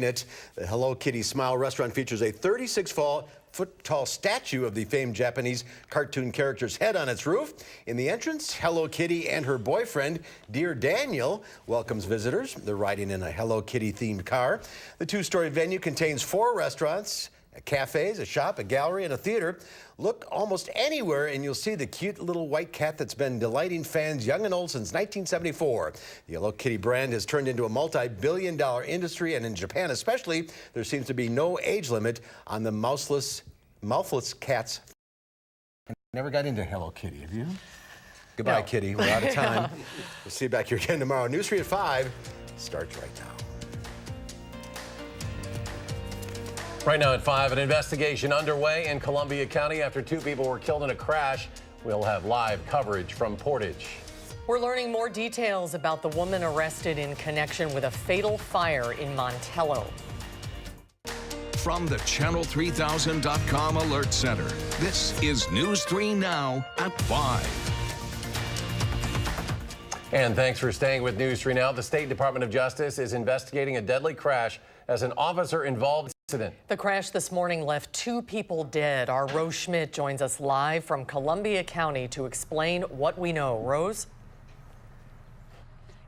brighten it. The Hello Kitty Smile restaurant features a 36-foot tall statue of the famed Japanese cartoon character's head on its roof. In the entrance, Hello Kitty and her boyfriend, Dear Daniel, welcomes visitors. They're riding in a Hello Kitty themed car. The two-story venue contains 4 restaurants, cafes, a shop, a gallery, and a theater. Look almost anywhere and you'll see the cute little white cat that's been delighting fans young and old since 1974. The Hello Kitty brand has turned into a multi-billion-dollar industry, and in Japan especially, there seems to be no age limit on the mouthless cats. I never got into Hello Kitty, have you? Goodbye, No. Kitty. We're out of time. We'll see you back here again tomorrow. News 3 at 5 starts right now. Right now at 5, an investigation underway in Columbia County after 2 people were killed in a crash. We'll have live coverage from Portage. We're learning more details about the woman arrested in connection with a fatal fire in Montello. From the Channel3000.com Alert Center, this is News 3 Now at 5. And thanks for staying with News 3 Now. The State Department of Justice is investigating a deadly crash as an officer-involved incident. The crash this morning left 2 people dead. Our Rose Schmidt joins us live from Columbia County to explain what we know. Rose?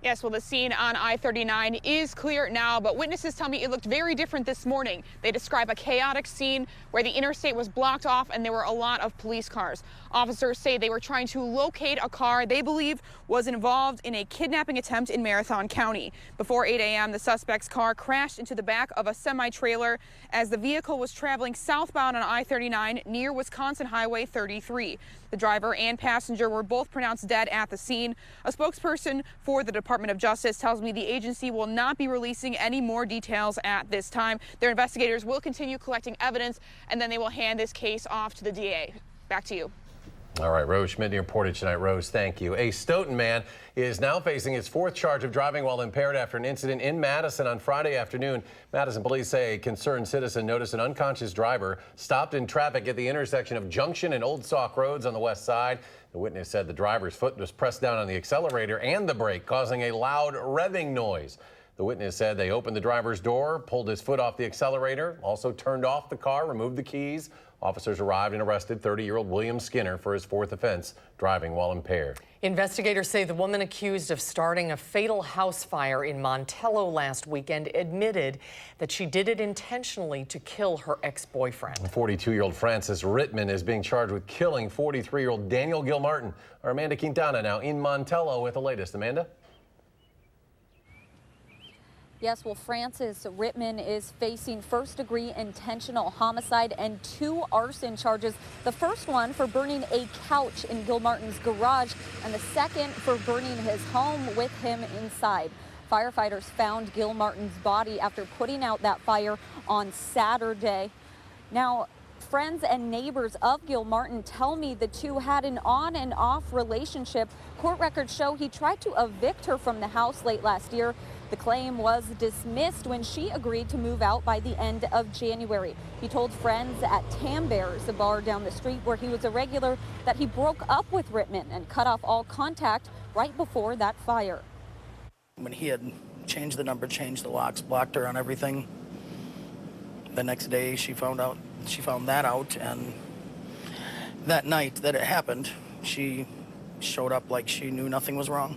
Yes, well, the scene on I-39 is clear now, but witnesses tell me it looked very different this morning. They describe a chaotic scene where the interstate was blocked off and there were a lot of police cars. Officers say they were trying to locate a car they believe was involved in a kidnapping attempt in Marathon County. Before 8 a.m., the suspect's car crashed into the back of a semi-trailer as the vehicle was traveling southbound on I-39 near Wisconsin Highway 33. The driver and passenger were both pronounced dead at the scene. A spokesperson for the Department of Justice tells me the agency will not be releasing any more details at this time. Their investigators will continue collecting evidence, and then they will hand this case off to the DA. Back to you. All right, Rose Schmidt near Portage tonight. Rose, thank you. A Stoughton man is now facing his 4th charge of driving while impaired after an incident in Madison on Friday afternoon. Madison police say a concerned citizen noticed an unconscious driver stopped in traffic at the intersection of Junction and Old Sauk Roads on the west side. The witness said the driver's foot was pressed down on the accelerator and the brake, causing a loud revving noise. The witness said they opened the driver's door, pulled his foot off the accelerator, also turned off the car, removed the keys. Officers arrived and arrested 30-year-old William Skinner for his 4th offense, driving while impaired. Investigators say the woman accused of starting a fatal house fire in Montello last weekend admitted that she did it intentionally to kill her ex-boyfriend. 42-year-old Frances Rickman is being charged with killing 43-year-old Daniel Gilmartin. Our Amanda Quintana now in Montello with the latest. Amanda? Yes, well, Frances Rickman is facing first-degree intentional homicide and 2 arson charges. The first one for burning a couch in Gilmartin's garage, and the second for burning his home with him inside. Firefighters found Gilmartin's body after putting out that fire on Saturday. Now, friends and neighbors of Gilmartin tell me the 2 had an on and off relationship. Court records show he tried to evict her from the house late last year. The claim was dismissed when she agreed to move out by the end of January. He told friends at Tam Bears, a bar down the street where he was a regular, that he broke up with Rickman and cut off all contact right before that fire. When he had changed the number, changed the locks, blocked her on everything, the next day she found that out, and that night that it happened, she showed up like she knew nothing was wrong.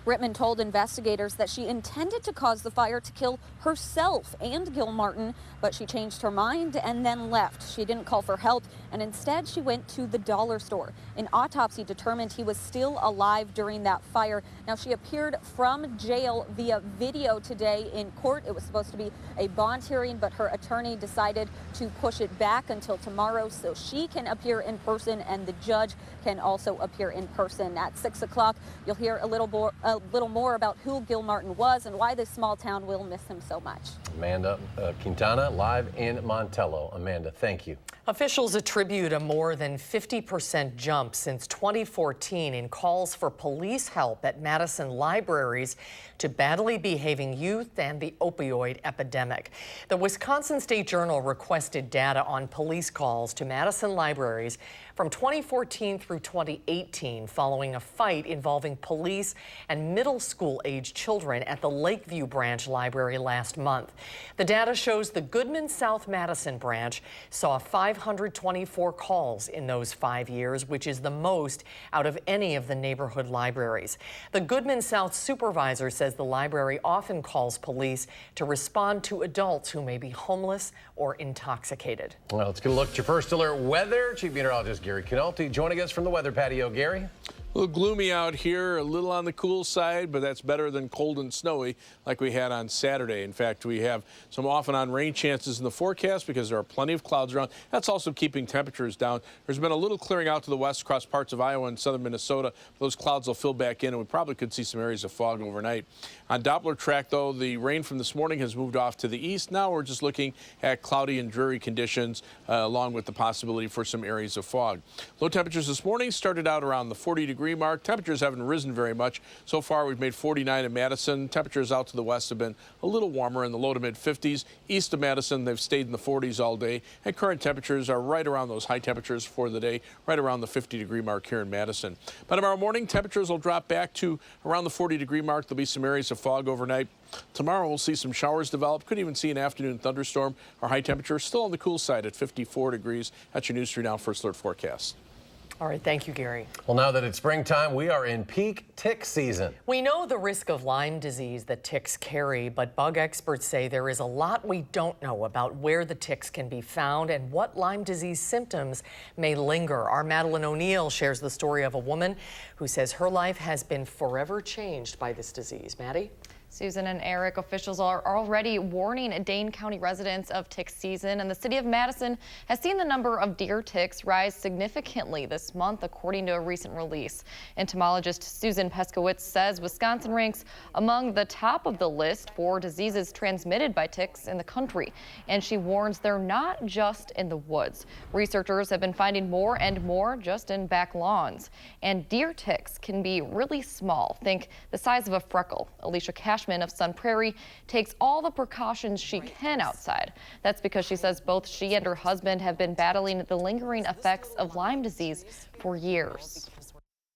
Rickman told investigators that she intended to cause the fire to kill herself and Gilmartin, but she changed her mind and then left. She didn't call for help, and instead she went to the dollar store. An autopsy determined he was still alive during that fire. Now, she appeared from jail via video today in court. It was supposed to be a bond hearing, but her attorney decided to push it back until tomorrow so she can appear in person and the judge can also appear in person. At 6 o'clock, you'll hear a little more about who Gilmartin was and why this small town will miss him so much. Amanda Quintana live in Montello. Amanda, thank you. Officials attribute a more than 50% jump since 2014 in calls for police help at Madison libraries to badly behaving youth and the opioid epidemic. The Wisconsin State Journal requested data on police calls to Madison libraries from 2014 through 2018 following a fight involving police and middle school age children at the Lakeview Branch Library last month. The data shows the Goodman South Madison branch saw 524 calls in those 5 years, which is the most out of any of the neighborhood libraries. The Goodman South supervisor says the library often calls police to respond to adults who may be homeless or intoxicated. Well, let's get a look at your first alert weather. Chief Meteorologist Gary Canalti joining us from the weather patio. Gary? A little gloomy out here, a little on the cool side, but that's better than cold and snowy like we had on Saturday. In fact, we have some off and on rain chances in the forecast because there are plenty of clouds around. That's also keeping temperatures down. There's been a little clearing out to the west across parts of Iowa and southern Minnesota. Those clouds will fill back in, and we probably could see some areas of fog overnight. On Doppler track, though, the rain from this morning has moved off to the east. Now we're just looking at cloudy and dreary conditions, along with the possibility for some areas of fog. Low temperatures this morning started out around the 40-degree mark. Temperatures haven't risen very much. So far, we've made 49 in Madison. Temperatures out to the west have been a little warmer in the low to mid 50s. East of Madison, they've stayed in the 40s all day. And current temperatures are right around those high temperatures for the day, right around the 50-degree mark here in Madison. By tomorrow morning, temperatures will drop back to around the 40-degree mark. There'll be some areas of fog overnight. Tomorrow, we'll see some showers develop. Could even see an afternoon thunderstorm. Our high temperature still on the cool side at 54 degrees. That's your News 3 Now First Alert forecast. All right, thank you, Gary. Well, now that it's springtime, we are in peak tick season. We know the risk of Lyme disease that ticks carry, but bug experts say there is a lot we don't know about where the ticks can be found and what Lyme disease symptoms may linger. Our Madeline O'Neill shares the story of a woman who says her life has been forever changed by this disease. Maddie? Susan and Eric, officials are already warning Dane County residents of tick season, and the city of Madison has seen the number of deer ticks rise significantly this month, according to a recent release. Entomologist Susan Peskowitz says Wisconsin ranks among the top of the list for diseases transmitted by ticks in the country, and she warns they're not just in the woods. Researchers have been finding more and more just in back lawns, and deer ticks can be really small. Think the size of a freckle. Alicia Cashman of Sun Prairie takes all the precautions she can outside. That's because she says both she and her husband have been battling the lingering effects of Lyme disease for years.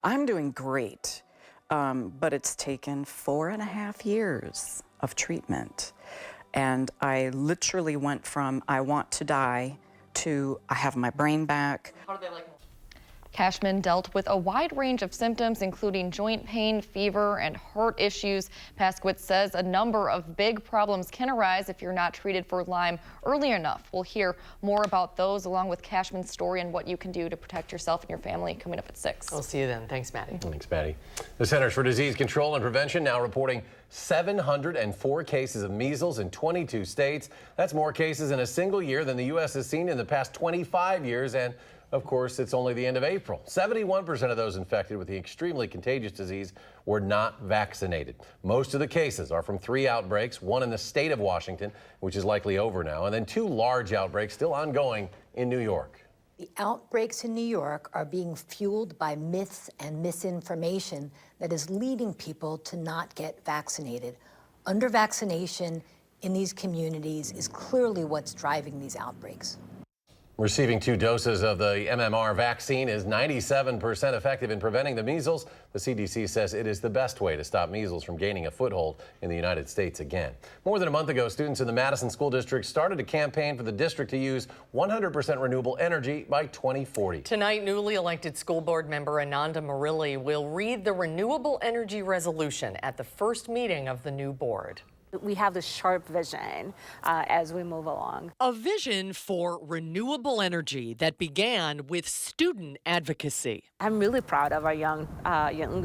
I'm doing great, but it's taken 4.5 years of treatment. And I literally went from I want to die to I have my brain back. How do they like? Cashman dealt with a wide range of symptoms, including joint pain, fever, and heart issues. Peskowitz says a number of big problems can arise if you're not treated for Lyme early enough. We'll hear more about those along with Cashman's story and what you can do to protect yourself and your family coming up at 6. We'll see you then. Thanks, Maddie. Thanks, Maddie. The Centers for Disease Control and Prevention now reporting 704 cases of measles in 22 states. That's more cases in a single year than the U.S. has seen in the past 25 years. And of course, it's only the end of April. 71% of those infected with the extremely contagious disease were not vaccinated. Most of the cases are from 3 outbreaks, one in the state of Washington, which is likely over now, and then 2 large outbreaks still ongoing in New York. The outbreaks in New York are being fueled by myths and misinformation that is leading people to not get vaccinated. Under-vaccination in these communities is clearly what's driving these outbreaks. Receiving 2 doses of the MMR vaccine is 97% effective in preventing the measles. The CDC says it is the best way to stop measles from gaining a foothold in the United States again. More than a month ago, students in the Madison School District started a campaign for the district to use 100% renewable energy by 2040. Tonight, newly elected school board member Ananda Murilli will read the renewable energy resolution at the first meeting of the new board. We have this sharp vision as we move along. A vision for renewable energy that began with student advocacy. I'm really proud of our young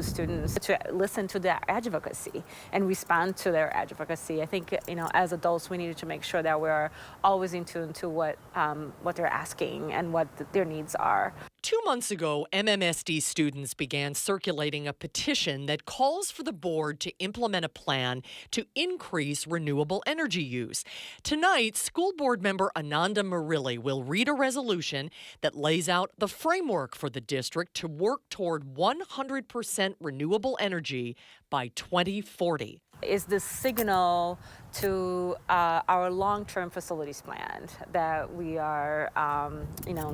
students to listen to their advocacy and respond to their advocacy. I think, as adults, we needed to make sure that we're always in tune to what they're asking and what their needs are. 2 months ago, MMSD students began circulating a petition that calls for the board to implement a plan to increase renewable energy use. Tonight, school board member Ananda Murilli will read a resolution that lays out the framework for the district to work toward 100% renewable energy by 2040. Is the signal to our long-term facilities plan that we are,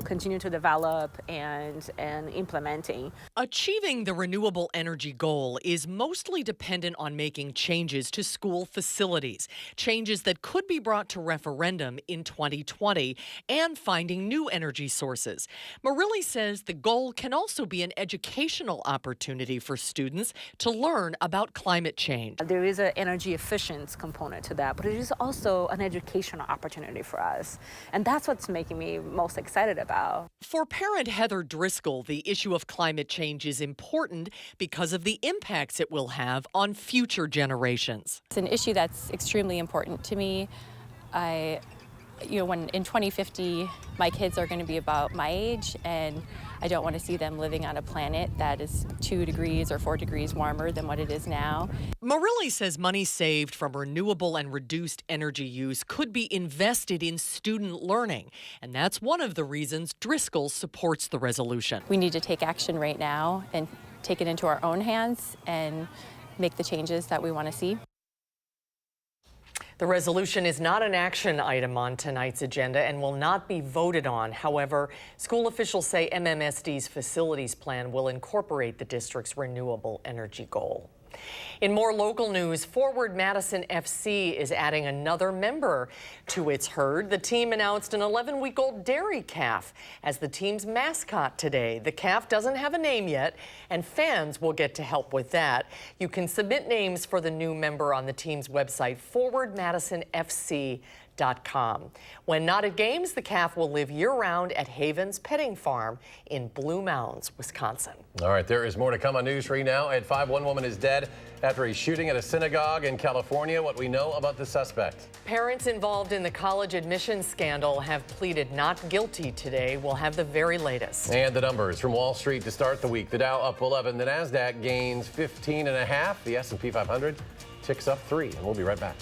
continue to develop and implementing. Achieving the renewable energy goal is mostly dependent on making changes to school facilities, changes that could be brought to referendum in 2020, and finding new energy sources. Murilli says the goal can also be an educational opportunity for students to learn about climate change. There is an energy efficient component to that, but it is also an educational opportunity for us. And that's what's making me most excited about. For parent Heather Driscoll, the issue of climate change is important because of the impacts it will have on future generations. It's an issue that's extremely important to me. When in 2050, my kids are going to be about my age, and I don't want to see them living on a planet that is 2 degrees or 4 degrees warmer than what it is now. Murilli says money saved from renewable and reduced energy use could be invested in student learning, and that's one of the reasons Driscoll supports the resolution. We need to take action right now and take it into our own hands and make the changes that we want to see. The resolution is not an action item on tonight's agenda and will not be voted on. However, school officials say MMSD's facilities plan will incorporate the district's renewable energy goal. In more local news, Forward Madison FC is adding another member to its herd. The team announced an 11-week-old dairy calf as the team's mascot today. The calf doesn't have a name yet, and fans will get to help with that. You can submit names for the new member on the team's website, forwardmadisonfc.com. When not at games, the calf will live year-round at Haven's Petting Farm in Blue Mounds, Wisconsin. All right, there is more to come on News 3 now. At 5, one woman is dead after a shooting at a synagogue in California. What we know about the suspect. Parents involved in the college admissions scandal have pleaded not guilty today. We'll have the very latest. And the numbers from Wall Street to start the week. The Dow up 11, the Nasdaq gains 15.5, the S&P 500 ticks up 3, and we'll be right back.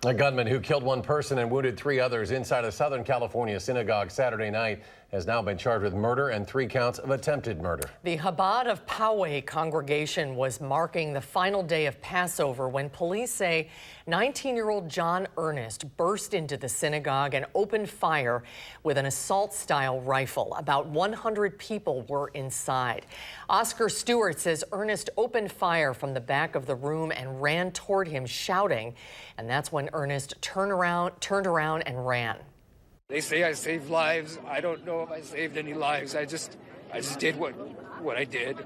A gunman who killed one person and wounded 3 others inside a Southern California synagogue Saturday night has now been charged with murder and 3 counts of attempted murder. The Chabad of Poway congregation was marking the final day of Passover when police say 19-year-old John Ernest burst into the synagogue and opened fire with an assault-style rifle. About 100 people were inside. Oscar Stewart says Ernest opened fire from the back of the room and ran toward him shouting, and that's when Ernest turned around and ran. They say I saved lives. I don't know if I saved any lives. I just did what I did.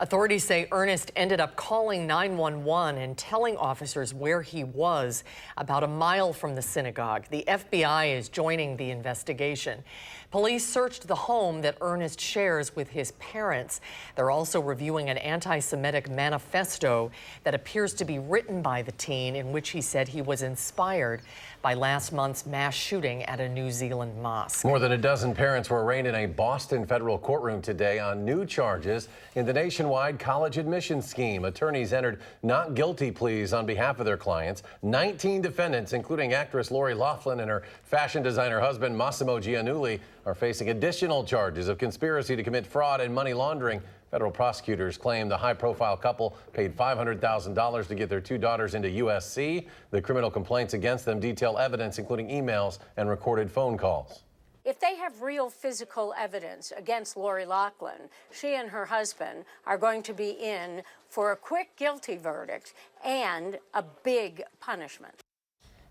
Authorities say Ernest ended up calling 911 and telling officers where he was about a mile from the synagogue. The FBI is joining the investigation. Police searched the home that Ernest shares with his parents. They're also reviewing an anti-Semitic manifesto that appears to be written by the teen, in which he said he was inspired by last month's mass shooting at a New Zealand mosque. More than a dozen parents were arraigned in a Boston federal courtroom today on new charges in the nationwide college admissions scheme. Attorneys entered not guilty pleas on behalf of their clients. 19 defendants, including actress Lori Loughlin and her fashion designer husband Massimo Giannulli, are facing additional charges of conspiracy to commit fraud and money laundering. Federal prosecutors claim the high-profile couple paid $500,000 to get their 2 daughters into USC. The criminal complaints against them detail evidence, including emails and recorded phone calls. If they have real physical evidence against Lori Loughlin, she and her husband are going to be in for a quick guilty verdict and a big punishment.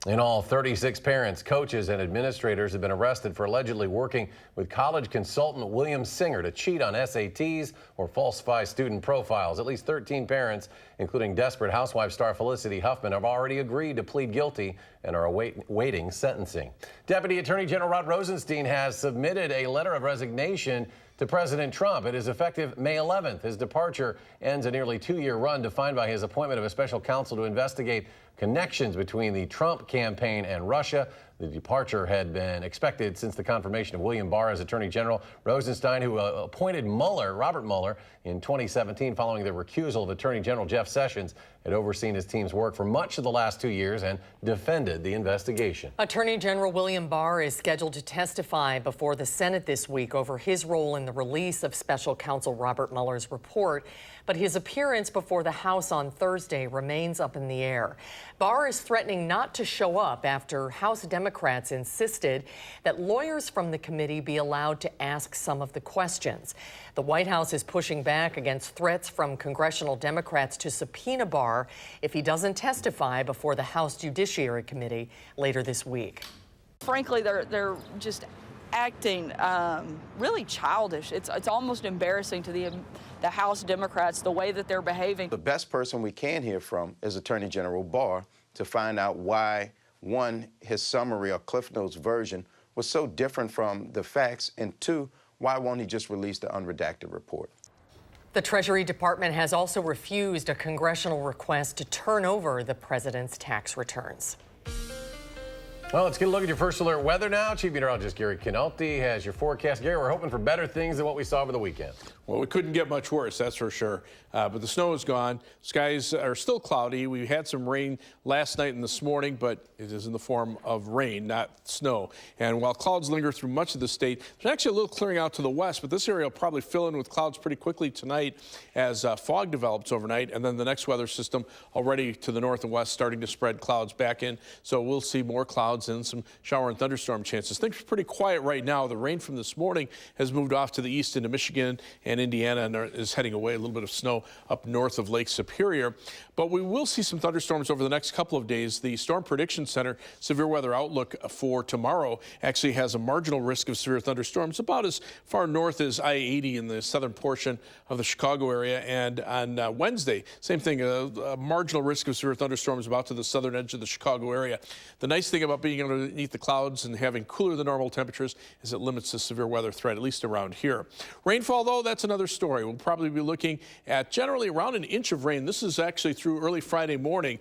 In all, 36 parents, coaches, and administrators have been arrested for allegedly working with college consultant William Singer to cheat on SATs or falsify student profiles. At least 13 parents, including Desperate Housewives star Felicity Huffman, have already agreed to plead guilty and are awaiting sentencing. Deputy Attorney General Rod Rosenstein has submitted a letter of resignation to President Trump. It is effective May 11th. His departure ends a nearly 2-year run defined by his appointment of a special counsel to investigate connections between the Trump campaign and Russia. The departure had been expected since the confirmation of William Barr as Attorney General. Rosenstein, who appointed Robert Mueller, in 2017 following the recusal of Attorney General Jeff Sessions, had overseen his team's work for much of the last 2 years and defended the investigation. Attorney General William Barr is scheduled to testify before the Senate this week over his role in the release of special counsel Robert Mueller's report, but his appearance before the House on Thursday remains up in the air. Barr is threatening not to show up after House Democrats insisted that lawyers from the committee be allowed to ask some of the questions. The White House is pushing back against threats from congressional Democrats to subpoena Barr if he doesn't testify before the House Judiciary Committee later this week. Frankly, they're just acting really childish. It's almost embarrassing to the House Democrats, the way that they're behaving. The best person we can hear from is Attorney General Barr to find out why, one, his summary or Cliff Notes version was so different from the facts, and 2, why won't he just release the unredacted report? The Treasury Department has also refused a congressional request to turn over the president's tax returns. Well, let's get a look at your first alert weather now. Chief Meteorologist Gary Canalti has your forecast. Gary, we're hoping for better things than what we saw over the weekend. Well, we couldn't get much worse, that's for sure. But the snow is gone. Skies are still cloudy. We had some rain last night and this morning, but it is in the form of rain, not snow. And while clouds linger through much of the state, there's actually a little clearing out to the west, but this area will probably fill in with clouds pretty quickly tonight as fog develops overnight. And then the next weather system already to the north and west starting to spread clouds back in. So we'll see more clouds and some shower and thunderstorm chances. Things are pretty quiet right now. The rain from this morning has moved off to the east into Michigan and Indiana and is heading away. A little bit of snow up north of Lake Superior. But we will see some thunderstorms over the next couple of days. The Storm Prediction Center severe weather outlook for tomorrow actually has a marginal risk of severe thunderstorms about as far north as I-80 in the southern portion of the Chicago area. And on Wednesday, same thing, a marginal risk of severe thunderstorms about to the southern edge of the Chicago area. The nice thing about being underneath the clouds and having cooler than normal temperatures is it limits the severe weather threat, at least around here. Rainfall, though, that's another story. We'll probably be looking at generally around an inch of rain. This is actually through early Friday morning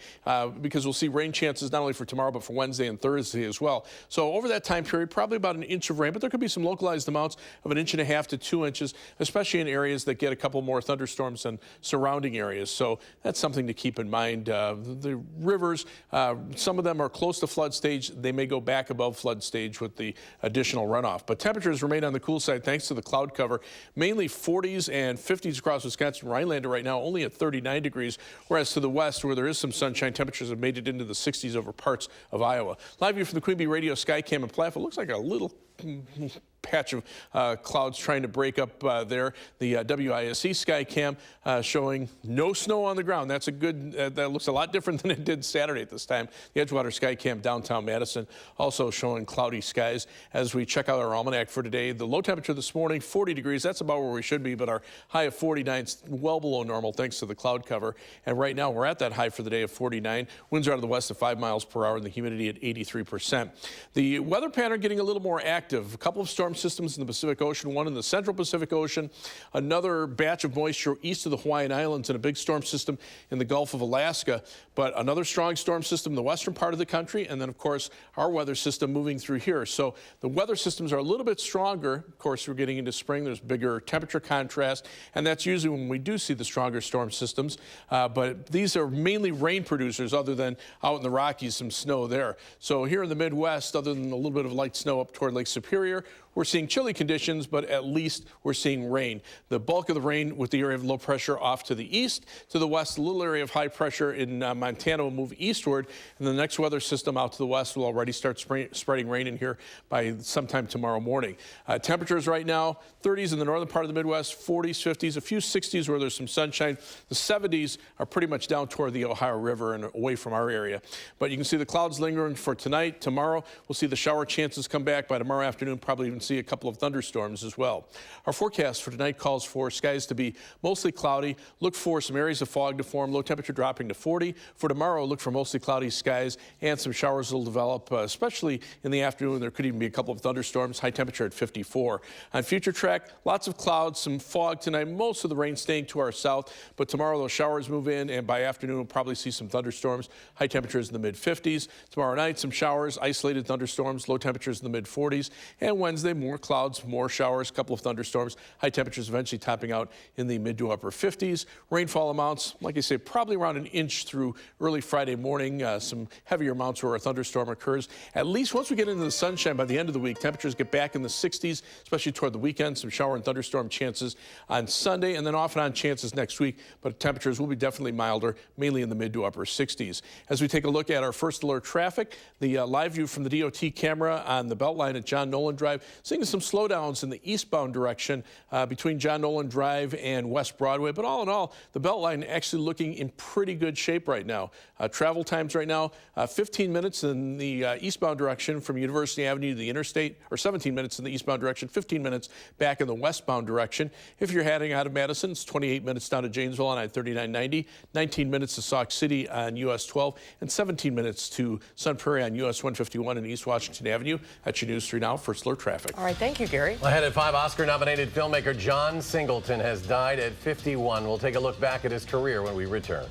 because we'll see rain chances not only for tomorrow but for Wednesday and Thursday as well. So over that time period, probably about an inch of rain, but there could be some localized amounts of 1.5 inches to 2 inches, especially in areas that get a couple more thunderstorms than surrounding areas. So that's something to keep in mind. The rivers, some of them are close to flood stage. They may go back above flood stage with the additional runoff. But temperatures remain on the cool side thanks to the cloud cover. Mainly 40s and 50s across Wisconsin, Rhinelander right now only at 39 degrees, whereas to the west where there is some sunshine, temperatures have made it into the 60s over parts of Iowa. Live view from the Queen Bee Radio Skycam in Platte. It looks like a little patch of clouds trying to break up there. The WISC Skycam showing no snow on the ground. That's a good, that looks a lot different than it did Saturday at this time. The Edgewater Skycam downtown Madison also showing cloudy skies. As we check out our almanac for today, the low temperature this morning, 40 degrees. That's about where we should be, but our high of 49 is well below normal thanks to the cloud cover. And right now we're at that high for the day of 49. Winds are out of the west at 5 miles per hour and the humidity at 83%. The weather pattern getting a little more active. A couple of storm systems in the Pacific Ocean, one in the central Pacific Ocean, another batch of moisture east of the Hawaiian Islands, and a big storm system in the Gulf of Alaska, but another strong storm system in the western part of the country, and then, of course, our weather system moving through here. So the weather systems are a little bit stronger. Of course, we're getting into spring. There's bigger temperature contrast, and that's usually when we do see the stronger storm systems. But these are mainly rain producers other than out in the Rockies, some snow there. So here in the Midwest, other than a little bit of light snow up toward Lake Superior, we're seeing chilly conditions, but at least we're seeing rain. The bulk of the rain with the area of low pressure off to the east. To the west, a little area of high pressure in Montana will move eastward, and the next weather system out to the west will already start spreading rain in here by sometime tomorrow morning. Temperatures right now, 30s in the northern part of the Midwest, 40s, 50s, a few 60s where there's some sunshine. The 70s are pretty much down toward the Ohio River and away from our area. But you can see the clouds lingering for tonight. Tomorrow, we'll see the shower chances come back. By tomorrow afternoon, probably even see a couple of thunderstorms as well. Our forecast for tonight calls for skies to be mostly cloudy. Look for some areas of fog to form, low temperature dropping to 40. For tomorrow, look for mostly cloudy skies and some showers will develop, especially in the afternoon. There could even be a couple of thunderstorms, high temperature at 54. On future track, lots of clouds, some fog tonight, most of the rain staying to our south, but tomorrow those showers move in, and by afternoon we'll probably see some thunderstorms, high temperatures in the mid-50s. Tomorrow night, some showers, isolated thunderstorms, low temperatures in the mid-40s, and Wednesday, more clouds, more showers, a couple of thunderstorms, high temperatures eventually topping out in the mid to upper 50s. Rainfall amounts, like I say, probably around an inch through early Friday morning. Some heavier amounts where a thunderstorm occurs. At least once we get into the sunshine by the end of the week, temperatures get back in the 60s, especially toward the weekend. Some shower and thunderstorm chances on Sunday, and then off and on chances next week, but temperatures will be definitely milder, mainly in the mid to upper 60s. As we take a look at our first alert traffic, the live view from the DOT camera on the Beltline at John Nolan Drive, seeing some slowdowns in the eastbound direction between John Nolan Drive and West Broadway. But all in all, the Beltline actually looking in pretty good shape right now. Travel times right now, 15 minutes in the eastbound direction from University Avenue to the interstate, or 17 minutes in the eastbound direction, 15 minutes back in the westbound direction. If you're heading out of Madison, it's 28 minutes down to Janesville on I-3990, 19 minutes to Sauk City on US 12, and 17 minutes to Sun Prairie on US 151 and East Washington Avenue. That's your News 3 Now First Alert Traffic. All right, thank you, Gary. Ahead at 5, Oscar-nominated filmmaker John Singleton has died at 51. We'll take a look back at his career when we return.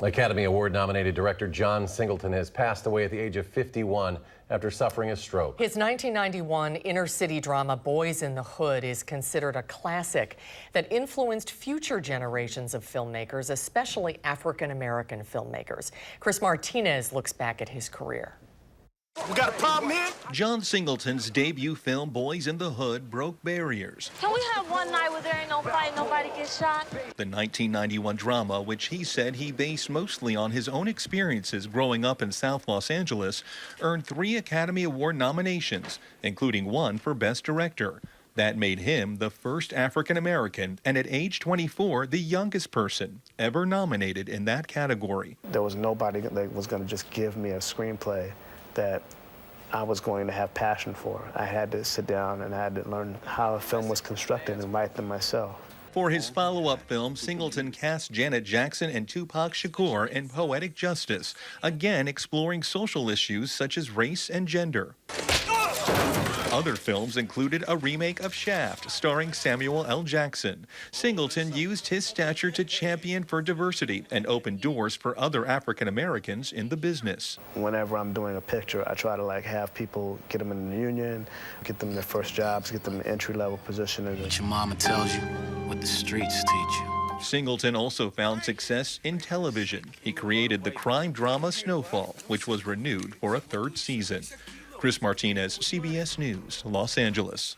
Academy Award-nominated director John Singleton has passed away at the age of 51 after suffering a stroke. His 1991 inner-city drama Boys in the Hood is considered a classic that influenced future generations of filmmakers, especially African-American filmmakers. Chris Martinez looks back at his career. We got a problem here? John Singleton's debut film, Boys in the Hood, broke barriers. Can we have one night where there ain't no fight, nobody gets shot? The 1991 drama, which he said he based mostly on his own experiences growing up in South Los Angeles, earned 3 Academy Award nominations, including one for Best Director. That made him the first African-American and at age 24, the youngest person ever nominated in that category. There was nobody that was going to just give me a screenplay that I was going to have passion for. I had to sit down and I had to learn how a film was constructed and write them myself. For his follow-up film, Singleton cast Janet Jackson and Tupac Shakur in Poetic Justice, again exploring social issues such as race and gender. Other films included a remake of Shaft, starring Samuel L. Jackson. Singleton used his stature to champion for diversity and open doors for other African Americans in the business. Whenever I'm doing a picture, I try to have people, get them in the union, get them their first jobs, get them an entry-level position. What your mama tells you, what the streets teach you. Singleton also found success in television. He created the crime drama Snowfall, which was renewed for a 3rd season. Chris Martinez, CBS News, Los Angeles.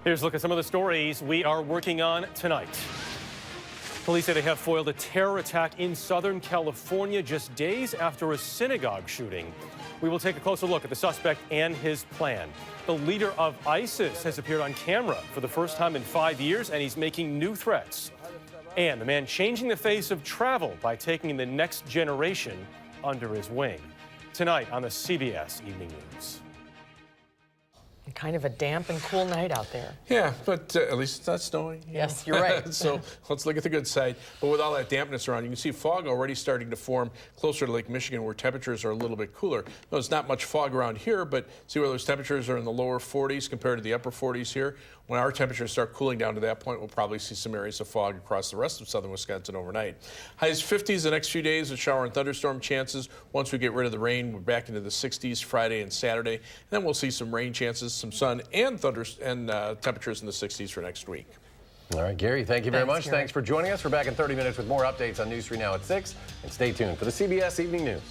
Here's a look at some of the stories we are working on tonight. Police say they have foiled a terror attack in Southern California just days after a synagogue shooting. We will take a closer look at the suspect and his plan. The leader of ISIS has appeared on camera for the first time in 5 years, and he's making new threats. And the man changing the face of travel by taking the next generation under his wing. Tonight on the CBS Evening News. Kind of a damp and cool night out there. Yeah, but at least it's not snowing. Yes, you're right. So let's look at the good side. But with all that dampness around, you can see fog already starting to form closer to Lake Michigan where temperatures are a little bit cooler. There's not much fog around here, but see where those temperatures are in the lower 40s compared to the upper 40s here. When our temperatures start cooling down to that point, we'll probably see some areas of fog across the rest of southern Wisconsin overnight. Highs 50s the next few days with shower and thunderstorm chances. Once we get rid of the rain, we're back into the 60s Friday and Saturday. And then we'll see some rain chances, some sun and thunder and temperatures in the 60s for next week. All right, Gary, thank you very much. Gary. Thanks for joining us. We're back in 30 minutes with more updates on News 3 Now at 6. And stay tuned for the CBS Evening News.